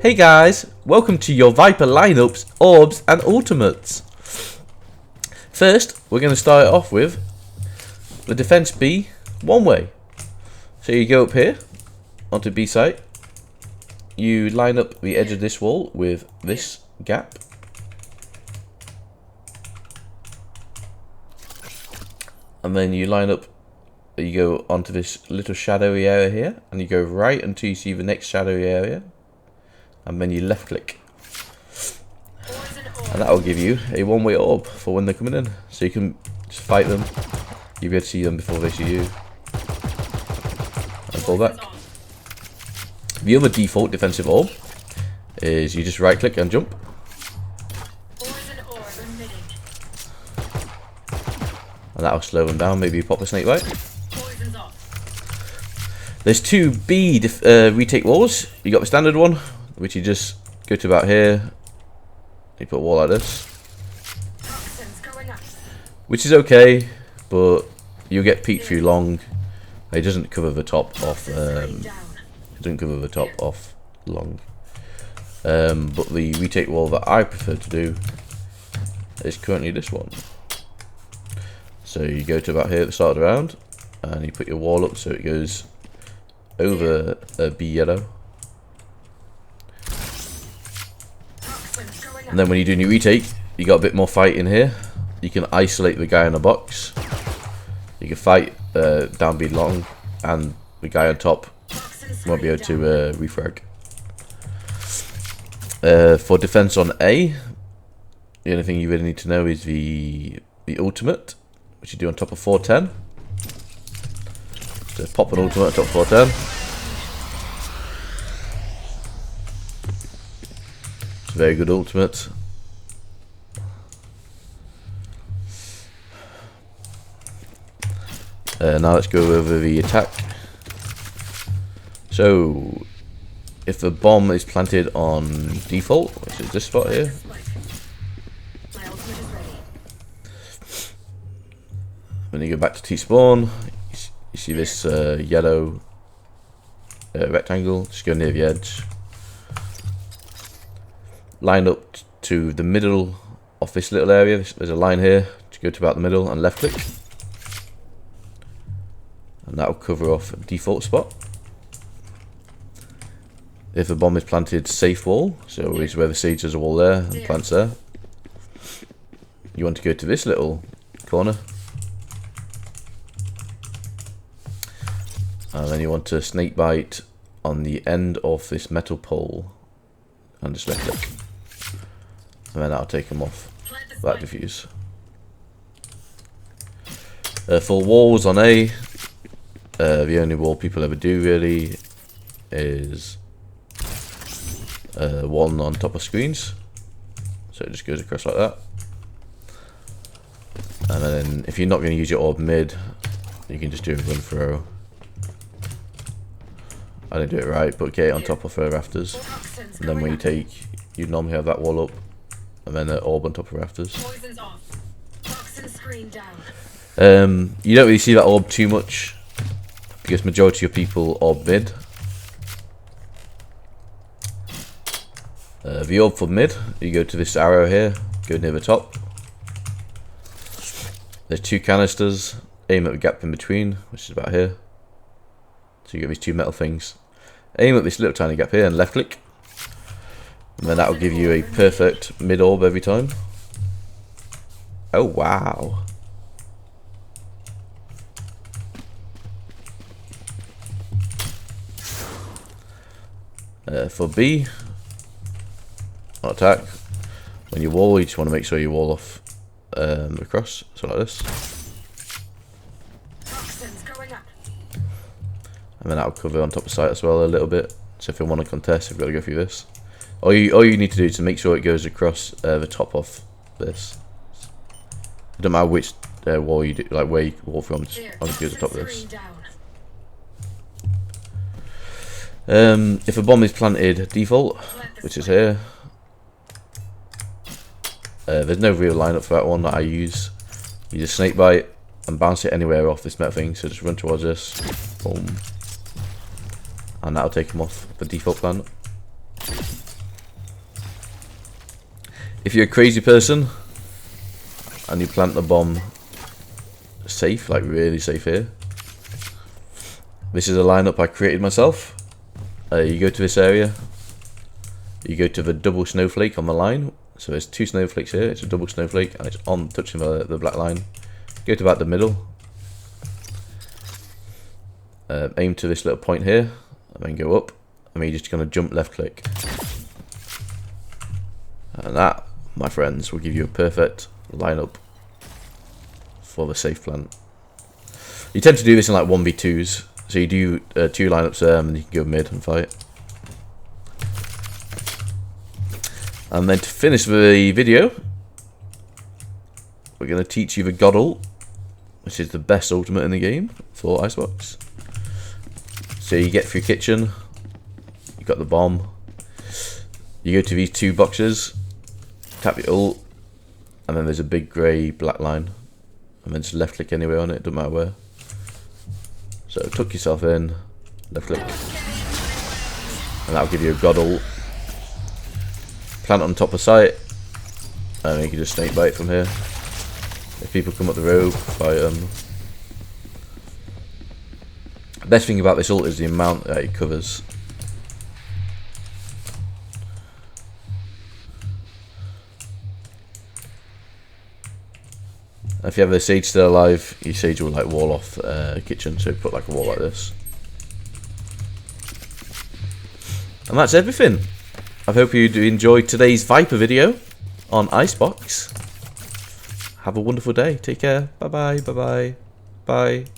Hey guys, welcome to your Viper lineups, orbs and ultimates. First, we're going to start it off with the defense B one way. So you go up here onto B site, you line up the edge of this wall with this gap, and then you line up, you go onto this little shadowy area here, and you go right until you see the next shadowy area, and then you left click, and that will give you a one-way orb for when they're coming in, so you can just fight them. You'll be able to see them before they see you, and fall back. The other default defensive orb is you just right click and jump, and that'll slow them down. Maybe you pop a snake bite. There's two B retake walls. You got the standard one, which you just go to about here. You put a wall like this, which is okay, but you'll get peek through long. It doesn't cover the top off. It doesn't cover the top off long. But the retake wall that I prefer to do is currently this one. So you go to about here at the start of the round, and you put your wall up so it goes over B yellow. And then when you do your retake, you got a bit more fight in here. You can isolate the guy in the box. You can fight down B long, and the guy on top won't be able to refrag. For defense on A, the only thing you really need to know is the ultimate, which you do on top of 410. So pop an ultimate on top of 410. It's a very good ultimate. Now let's go over the attack. So if the bomb is planted on default, which is this spot here, when you go back to T-spawn, you see this yellow rectangle. Just go near the edge, line up to the middle of this little area. There's a line here. Just go to about the middle and left click, and that will cover off default spot. If the bomb is planted safe wall, so is where the sage has a wall there and plants there, you want to go to this little corner, and then you want to snake bite on the end of this metal pole and just left click, and then that'll take them off that diffuse. For walls on A, the only wall people ever do really is one on top of screens, so it just goes across like that. And then if you're not going to use your orb mid, you can just do a run throw. I didn't do it right, but get it on top of her rafters, and then when you take, you normally have that wall up and then an orb on top of rafters. You don't really see that orb too much because majority of people orb mid. The orb for mid, you go to this arrow here, go near the top. There's two canisters, aim at the gap in between, which is about here. So you get these two metal things. Aim at this little tiny gap here and left click, and then that will give you a perfect mid orb every time. Oh wow. For B, on attack, when you wall, you just want to make sure you wall off across, so like this. And then that'll cover on top of site as well a little bit. So if you want to contest, you've got to go through this. All you need to do is to make sure it goes across the top of this. It don't matter which wall you do, like where you wall from, just go to the top of this. If a bomb is planted default, which is here, there's no real lineup for that one that I use. You just snake bite and bounce it anywhere off this metal thing, so just run towards this, boom, and that'll take them off the default plan. If you're a crazy person and you plant the bomb safe, like really safe here, this is a lineup I created myself. You go to this area, you go to the double snowflake on the line. So there's 2 snowflakes here, it's a double snowflake, and it's on touching the black line. Go to about the middle, aim to this little point here, and then go up, and then you're just going to jump left click. And that, my friends, will give you a perfect lineup for the safe plant. You tend to do this in like 1v2s, so you do 2 lineups there, and then you can go mid and fight. And then to finish the video, we're going to teach you the God ult, which is the best ultimate in the game for Icebox. So you get through kitchen, you got the bomb, you go to these 2 boxes, tap your ult, and then there's a big grey black line, and then just left click anywhere on it, doesn't matter where. So tuck yourself in, left click, and that'll give you a God ult. Plant on top of site, and you can just snake bite from here. If people come up the road, fight them. The best thing about this ult is the amount that it covers. If you have the Sage still alive, your Sage will like wall off kitchen, so put like a wall like this. And that's everything. I hope you enjoyed today's Viper video on Icebox. Have a wonderful day. Take care. Bye bye. Bye bye. Bye.